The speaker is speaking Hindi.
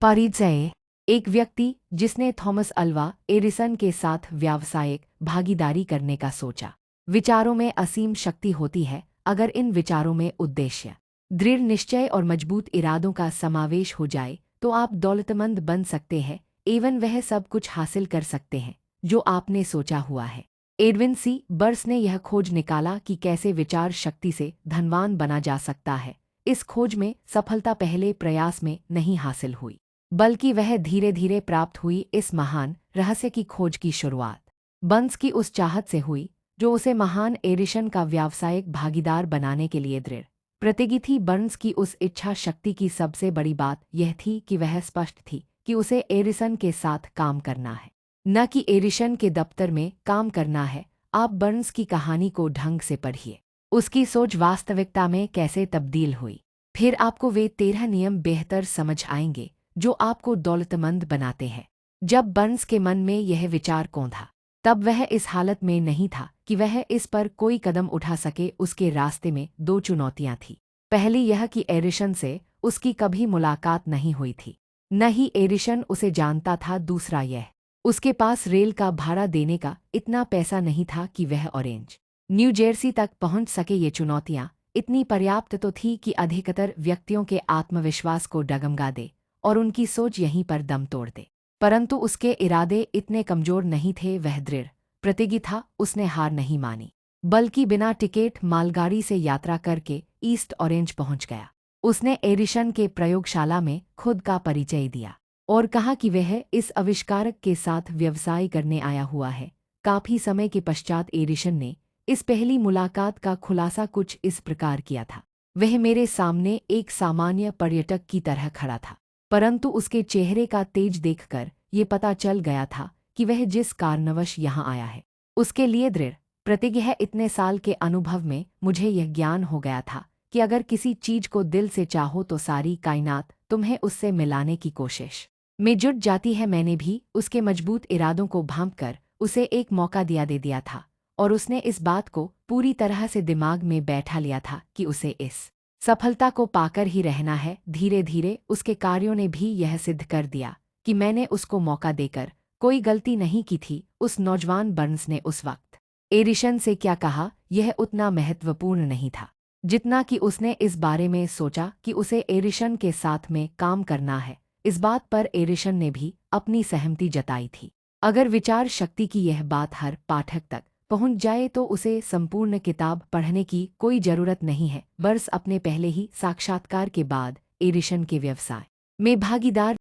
परिचय। एक व्यक्ति जिसने थॉमस अल्वा एडिसन के साथ व्यावसायिक भागीदारी करने का सोचा। विचारों में असीम शक्ति होती है अगर इन विचारों में उद्देश्य, दृढ़ निश्चय और मजबूत इरादों का समावेश हो जाए तो आप दौलतमंद बन सकते हैं एवं वह सब कुछ हासिल कर सकते हैं जो आपने सोचा हुआ है। एडविन सी बर्स ने यह खोज निकाला कि कैसे विचार शक्ति से धनवान बना जा सकता है। इस खोज में सफलता पहले प्रयास में नहीं हासिल हुई, बल्कि वह धीरे धीरे प्राप्त हुई। इस महान रहस्य की खोज की शुरुआत बर्न्स की उस चाहत से हुई जो उसे महान एडिसन का व्यावसायिक भागीदार बनाने के लिए दृढ़ प्रतिज्ञ थी। बर्न्स की उस इच्छा शक्ति की सबसे बड़ी बात यह थी कि वह स्पष्ट थी कि उसे एडिसन के साथ काम करना है, न कि एडिसन के दफ्तर में काम करना है। आप बर्न्स की कहानी को ढंग से पढ़िए, उसकी सोच वास्तविकता में कैसे तब्दील हुई। फिर आपको वे 13 नियम बेहतर समझ आएंगे जो आपको दौलतमंद बनाते हैं। जब बर्न्स के मन में यह विचार कौंधा तब वह इस हालत में नहीं था कि वह इस पर कोई कदम उठा सके। उसके रास्ते में दो चुनौतियां थीं। पहली यह कि एडिसन से उसकी कभी मुलाकात नहीं हुई थी, न ही एडिसन उसे जानता था। दूसरा यह, उसके पास रेल का भाड़ा देने का इतना पैसा नहीं था कि वह ऑरेंज न्यू जर्सी तक पहुंच सके। ये चुनौतियां इतनी पर्याप्त तो थी कि अधिकतर व्यक्तियों के आत्मविश्वास को डगमगा दे और उनकी सोच यहीं पर दम तोड़ दे। परंतु उसके इरादे इतने कमजोर नहीं थे। वह दृढ़ प्रतिज्ञ था। उसने हार नहीं मानी, बल्कि बिना टिकट मालगाड़ी से यात्रा करके ईस्ट ऑरेंज पहुंच गया। उसने एडिसन के प्रयोगशाला में खुद का परिचय दिया और कहा कि वह इस आविष्कारक के साथ व्यवसाय करने आया हुआ है। काफी समय के पश्चात एडिसन ने इस पहली मुलाकात का खुलासा कुछ इस प्रकार किया था। वह मेरे सामने एक सामान्य पर्यटक की तरह खड़ा था, परंतु उसके चेहरे का तेज देखकर ये पता चल गया था कि वह जिस कारणवश यहाँ आया है उसके लिए दृढ़ प्रतिज्ञ है। इतने साल के अनुभव में मुझे यह ज्ञान हो गया था कि अगर किसी चीज को दिल से चाहो तो सारी कायनात तुम्हें उससे मिलाने की कोशिश में जुट जाती है। मैंने भी उसके मजबूत इरादों को भांपकर उसे एक मौका दिया था और उसने इस बात को पूरी तरह से दिमाग में बैठा लिया था कि उसे इस सफलता को पाकर ही रहना है। धीरे धीरे उसके कार्यों ने भी यह सिद्ध कर दिया कि मैंने उसको मौका देकर कोई गलती नहीं की थी। उस नौजवान बर्न्स ने उस वक्त एडिसन से क्या कहा यह उतना महत्वपूर्ण नहीं था जितना कि उसने इस बारे में सोचा कि उसे एडिसन के साथ में काम करना है। इस बात पर एडिसन ने भी अपनी सहमति जताई थी। अगर विचार शक्ति की यह बात हर पाठक तक पहुंच जाए तो उसे संपूर्ण किताब पढ़ने की कोई जरूरत नहीं है। बर्न्स अपने पहले ही साक्षात्कार के बाद एडिसन के व्यवसाय में भागीदार